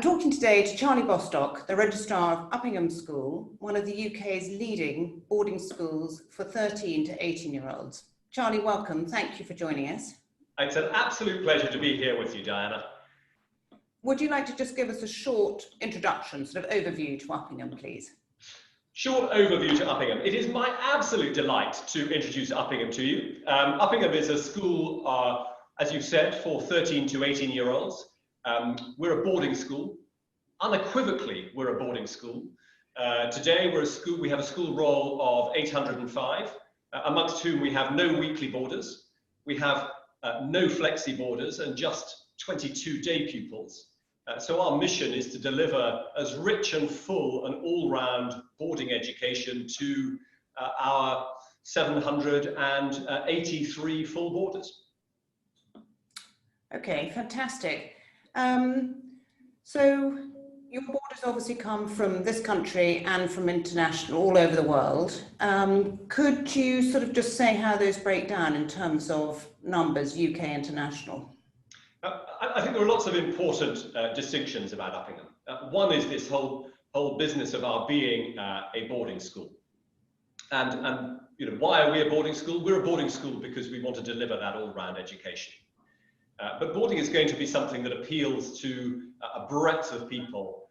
talking today to Charlie Bostock, the Registrar of Uppingham School, one of the UK's leading boarding schools for 13 to 18-year-olds. Charlie, welcome. Thank you for joining us. It's an absolute pleasure to be here with you, Diana. Would you like to just give us a short introduction, sort of overview to Uppingham, please? Short overview to Uppingham. It is my absolute delight to introduce Uppingham to you. Uppingham is a school, as you've said, for 13 to 18-year-olds. We're a boarding school. Unequivocally, we're a boarding school. Today, we have a school roll of 805, amongst whom we have no weekly boarders. We have no flexi-boarders and just 22 day pupils. So our mission is to deliver as rich and full and all-round boarding education to our 783 full boarders. Okay, fantastic. So your boarders obviously come from this country and from international, all over the world. Could you sort of just say how those break down in terms of numbers, UK, international? I think there are lots of important distinctions about Uppingham. One is this whole business of our being a boarding school. And you know, why are we a boarding school? We're a boarding school because we want to deliver that all-round education. But boarding is going to be something that appeals to a breadth of people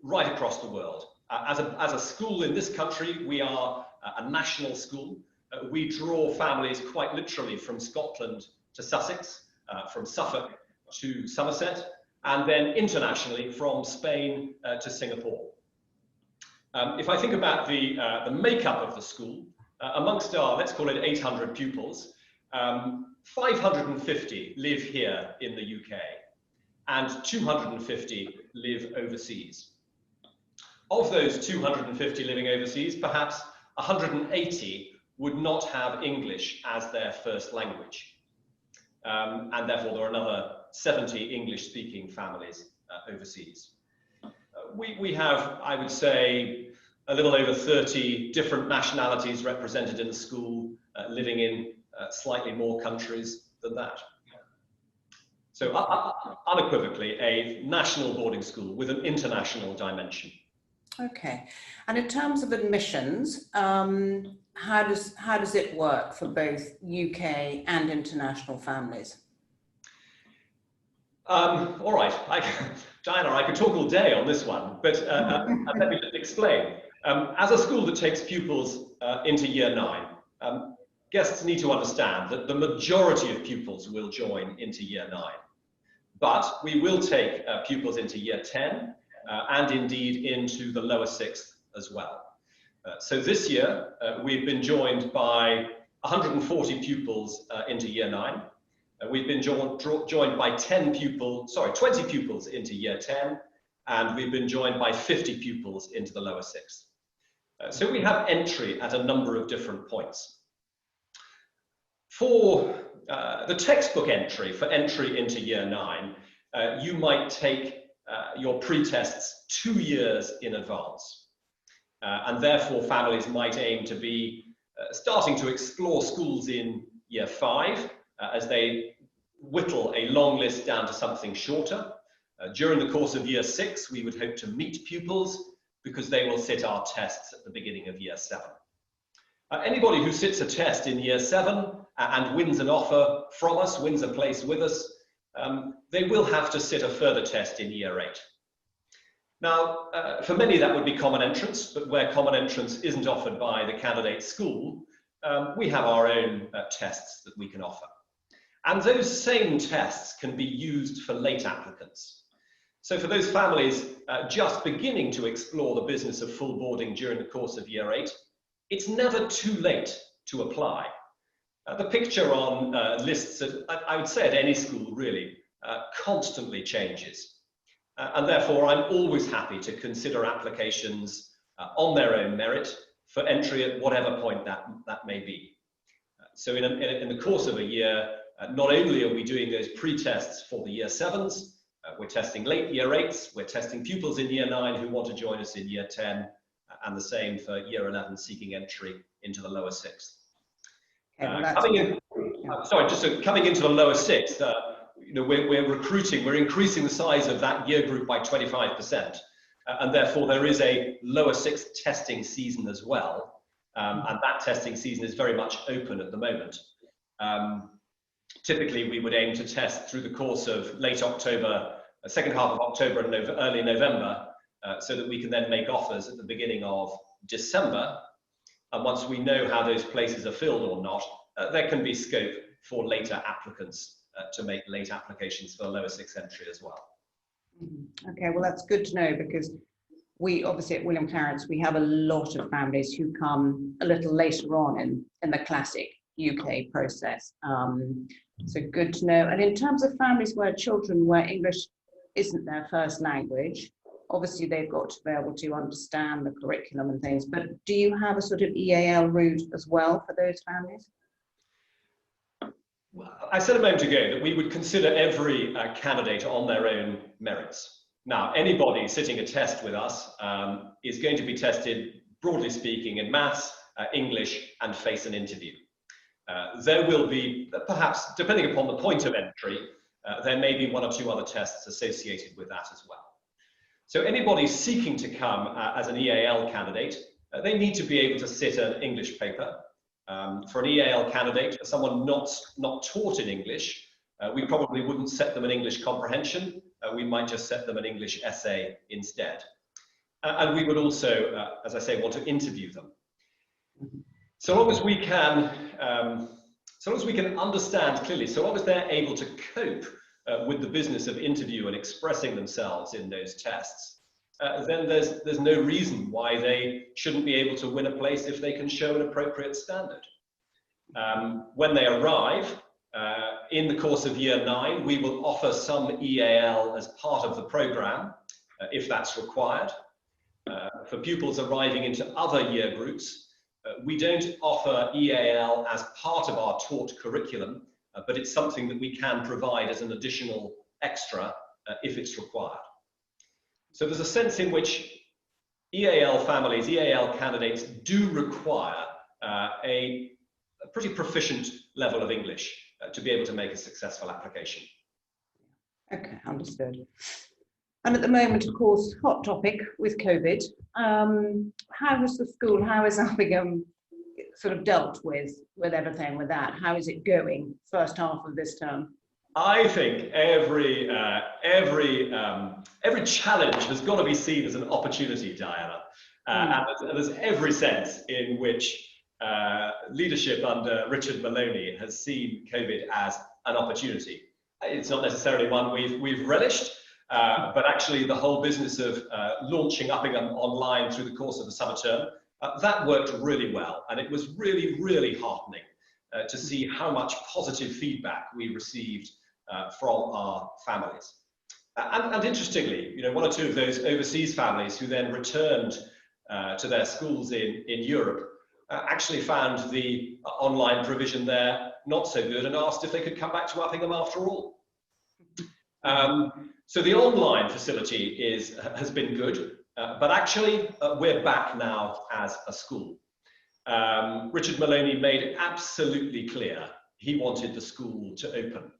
right across the world. As a school in this country, we are a national school. We draw families quite literally from Scotland to Sussex, from Suffolk to Somerset, and then internationally from Spain to Singapore. If I think about the makeup of the school, amongst our, let's call it 800 pupils, 550 live here in the UK and 250 live overseas. Of those 250 living overseas, perhaps 180 would not have English as their first language. And therefore there are another 70 English-speaking families overseas. We have, I would say, a little over 30 different nationalities represented in the school, living in slightly more countries than that. So unequivocally, a national boarding school with an international dimension. Okay, and in terms of admissions, how does it work for both UK and international families? All right, Diana, I could talk all day on this one, but let me just explain. As a school that takes pupils into year 9, guests need to understand that the majority of pupils will join into year 9. But we will take pupils into year 10 and indeed into the lower 6th as well. So this year, we've been joined by 140 pupils into year 9. We've been joined by 20 pupils into year 10, and we've been joined by 50 pupils into the lower 6th. So we have entry at a number of different points. For the textbook entry, for entry into year 9, you might take your pre-tests 2 years in advance. And therefore families might aim to be starting to explore schools in year 5 as they whittle a long list down to something shorter. During the course of year 6, we would hope to meet pupils because they will sit our tests at the beginning of year 7. Anybody who sits a test in year 7 and wins an offer from us, wins a place with us, they will have to sit a further test in year 8. Now, for many that would be common entrance, but where common entrance isn't offered by the candidate school, we have our own tests that we can offer. And those same tests can be used for late applicants. So for those families just beginning to explore the business of full boarding during the course of year 8, it's never too late to apply. The picture on lists, I would say at any school really, constantly changes. And therefore I'm always happy to consider applications on their own merit for entry at whatever point that may be. So in the course of a year, not only are we doing those pre-tests for the year 7s, we're testing late year 8s, we're testing pupils in year 9 who want to join us in year 10, and the same for year 11 seeking entry into the lower 6th. Coming into the lower 6th, we're recruiting, we're increasing the size of that year group by 25%. And therefore there is a lower sixth testing season as well. And that testing season is very much open at the moment. Typically we would aim to test through the course of late October, second half of October and early November, so that we can then make offers at the beginning of December. And once we know how those places are filled or not, there can be scope for later applicants to make late applications for lower sixth entry as well. Okay, well that's good to know, because we obviously at William Clarence, we have a lot of families who come a little later on in the classic UK process. So good to know. And in terms of families where English isn't their first language, obviously they've got to be able to understand the curriculum and things, but do you have a sort of EAL route as well for those families? I said a moment ago that we would consider every candidate on their own merits. Now, anybody sitting a test with us is going to be tested, broadly speaking, in maths, English, and face an interview. There will be, perhaps, depending upon the point of entry, there may be one or two other tests associated with that as well. So anybody seeking to come as an EAL candidate, they need to be able to sit an English paper. For an EAL candidate, for someone not taught in English, we probably wouldn't set them an English comprehension. We might just set them an English essay instead. And we would also, as I say, want to interview them. So long as we can, understand clearly, so long as they're able to cope with the business of interview and expressing themselves in those tests, then there's no reason why they shouldn't be able to win a place if they can show an appropriate standard. When they arrive, in the course of year 9, we will offer some EAL as part of the programme, if that's required. For pupils arriving into other year groups, we don't offer EAL as part of our taught curriculum, but it's something that we can provide as an additional extra if it's required. So there's a sense in which EAL families, EAL candidates do require a pretty proficient level of English to be able to make a successful application. Okay, understood. And at the moment, of course, hot topic with COVID. How is the school, how is Uppingham sort of dealt with everything with that? How is it going first half of this term? I think every challenge has got to be seen as an opportunity, Diana. And there's every sense in which leadership under Richard Maloney has seen COVID as an opportunity. It's not necessarily one we've relished, but actually the whole business of launching Uppingham online through the course of the summer term, that worked really well. And it was really, really heartening to see how much positive feedback we received from our families. And interestingly, one or two of those overseas families who then returned to their schools in Europe actually found the online provision there not so good and asked if they could come back to Uppingham after all. So the online facility has been good, but actually we're back now as a school. Richard Maloney made it absolutely clear he wanted the school to open.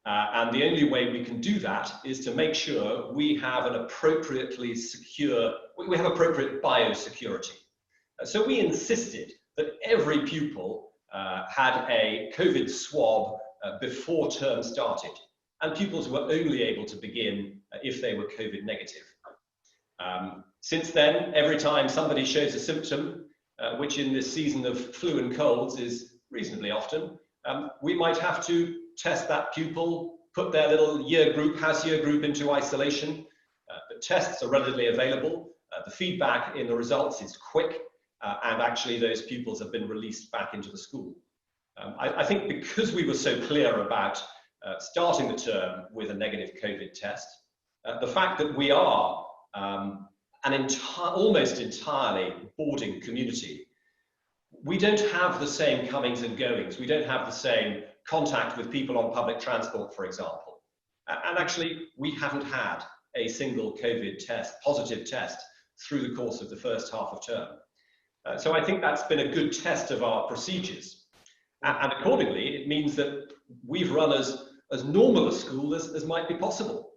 And the only way we can do that is to make sure we have an appropriately secure, we have appropriate biosecurity. So we insisted that every pupil had a COVID swab before term started, and pupils were only able to begin if they were COVID negative. Since then, every time somebody shows a symptom, which in this season of flu and colds is reasonably often, we might have to test that pupil, put their little house year group into isolation. The tests are readily available. The feedback in the results is quick, and actually those pupils have been released back into the school. I think because we were so clear about starting the term with a negative COVID test, the fact that we are almost entirely boarding community, we don't have the same comings and goings. We don't have the same contact with people on public transport, for example. And actually, we haven't had a single COVID positive test through the course of the first half of term. So I think that's been a good test of our procedures. And accordingly, it means that we've run as as normal a school as might be possible.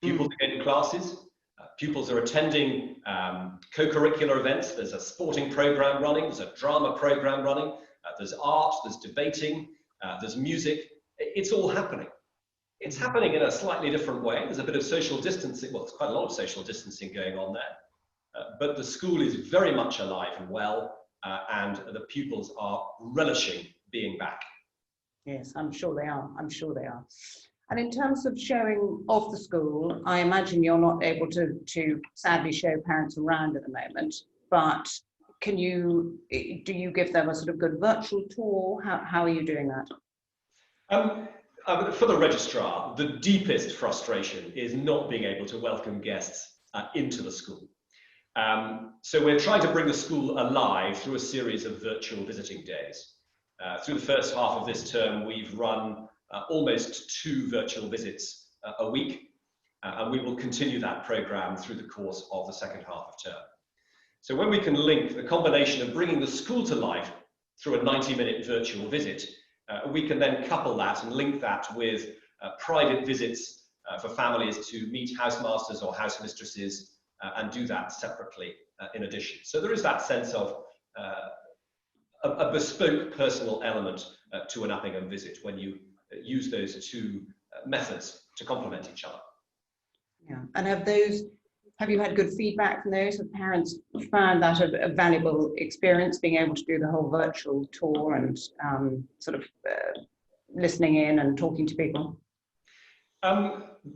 Pupils are going to classes, pupils are attending co-curricular events, there's a sporting program running, there's a drama program running, there's art, there's debating, there's music. It's all happening. It's happening in a slightly different way. There's a bit of social distancing, well, there's quite a lot of social distancing going on there. But the school is very much alive and well, and the pupils are relishing being back. Yes, I'm sure they are. I'm sure they are. And in terms of showing off the school, I imagine you're not able to sadly show parents around at the moment, but do you give them a sort of good virtual tour? How are you doing that? For the registrar, the deepest frustration is not being able to welcome guests into the school. So we're trying to bring the school alive through a series of virtual visiting days. Through the first half of this term, we've run almost 2 virtual visits a week, and we will continue that programme through the course of the second half of term. So when we can link the combination of bringing the school to life through a 90-minute virtual visit, we can then couple that and link that with private visits for families to meet housemasters or housemistresses and do that separately in addition. So there is that sense of a bespoke personal element to an Uppingham visit when you use those 2 methods to complement each other. Yeah, and have you had good feedback from those? Have parents found that a valuable experience, being able to do the whole virtual tour and sort of listening in and talking to people?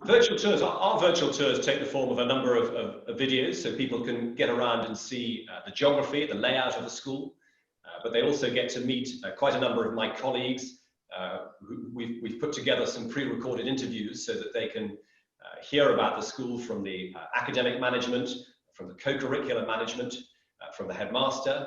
Virtual tours, our virtual tours take the form of a number of videos, so people can get around and see the geography, the layout of the school, but they also get to meet quite a number of my colleagues. We've put together some pre-recorded interviews so that they can hear about the school from the academic management, from the co-curricular management, from the headmaster,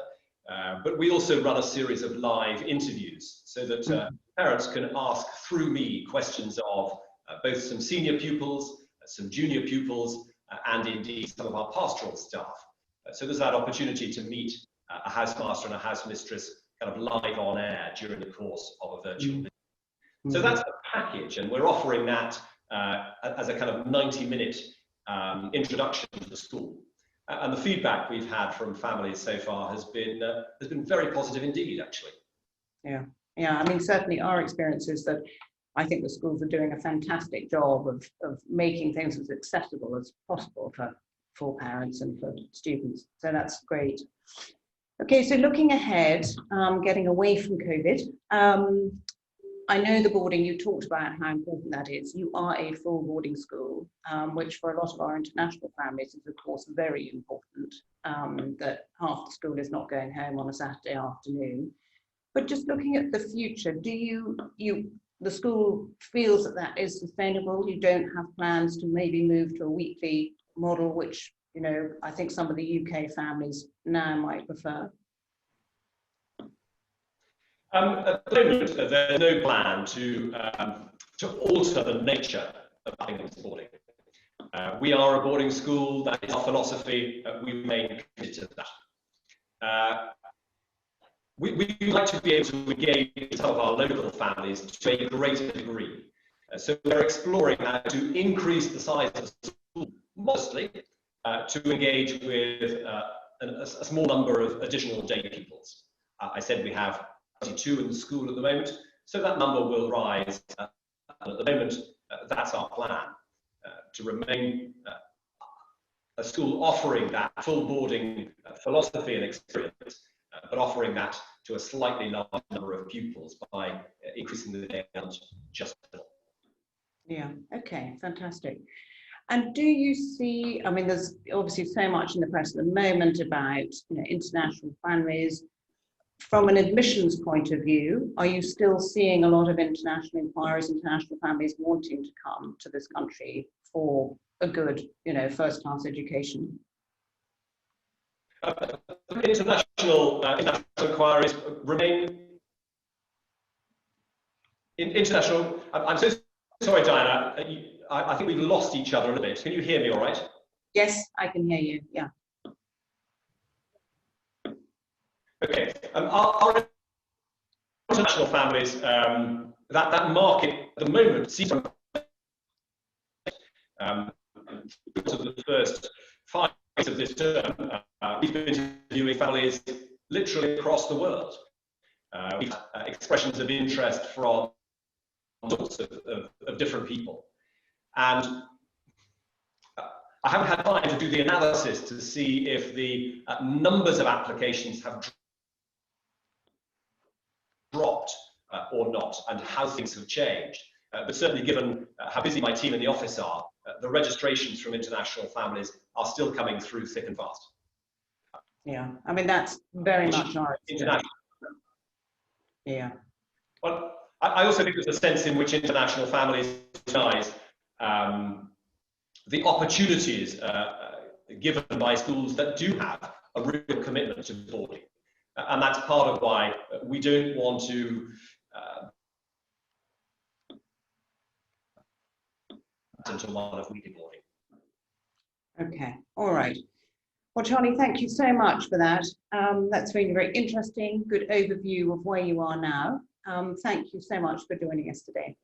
but we also run a series of live interviews so that parents can ask through me questions of both some senior pupils, some junior pupils, and indeed some of our pastoral staff. So there's that opportunity to meet a housemaster and a housemistress kind of live on air during the course of a virtual visit. So that's the package, and we're offering that as a kind of 90-minute introduction to the school. And the feedback we've had from families so far has been very positive indeed, actually. Yeah, I mean, certainly our experience is that I think the schools are doing a fantastic job of making things as accessible as possible for parents and for students. So that's great. Okay, so looking ahead, getting away from COVID, I know the boarding, you talked about how important that is. You are a full boarding school, which for a lot of our international families is of course very important, that half the school is not going home on a Saturday afternoon. But just looking at the future, the school feels that is sustainable? You don't have plans to maybe move to a weekly model, which, you know, I think some of the UK families now might prefer? At the moment, there's no plan to alter the nature of Uppingham's boarding. We are a boarding school, that is our philosophy, we remain committed to that. We'd like to be able to engage with some of our local families to a greater degree. So we're exploring how to increase the size of the school modestly to engage with a small number of additional day pupils. I said we have 22 in the school at the moment, so that number will rise. At the moment, that's our plan, to remain a school offering that full boarding philosophy and experience, but offering that to a slightly larger number of pupils by increasing the day count just a little. Yeah, okay, fantastic. And do you see, I mean, there's obviously so much in the press at the moment about, you know, international families. From an admissions point of view, are you still seeing a lot of international inquiries, international families wanting to come to this country for a good, you know, first-class education? International inquiries remain international. I'm so sorry, Diana. I think we've lost each other a little bit. Can you hear me all right? Yes, I can hear you. Yeah. Okay. Our international families that market at the moment seems to the first 5 weeks of this term, we've been interviewing families literally across the world. We've had expressions of interest from sorts of different people. And I haven't had time to do the analysis to see if the numbers of applications have dropped or not, and how things have changed. But certainly given how busy my team in the office are, the registrations from international families are still coming through thick and fast. Yeah, I mean, that's very much our international. Yeah. Well, I also think there's a sense in which international families recognize the opportunities given by schools that do have a real commitment to boarding. And that's part of why we don't want to into one of weekly boarding. Okay, all right. Well, Charlie, thank you so much for that. That's really very interesting, good overview of where you are now. Thank you so much for joining us today.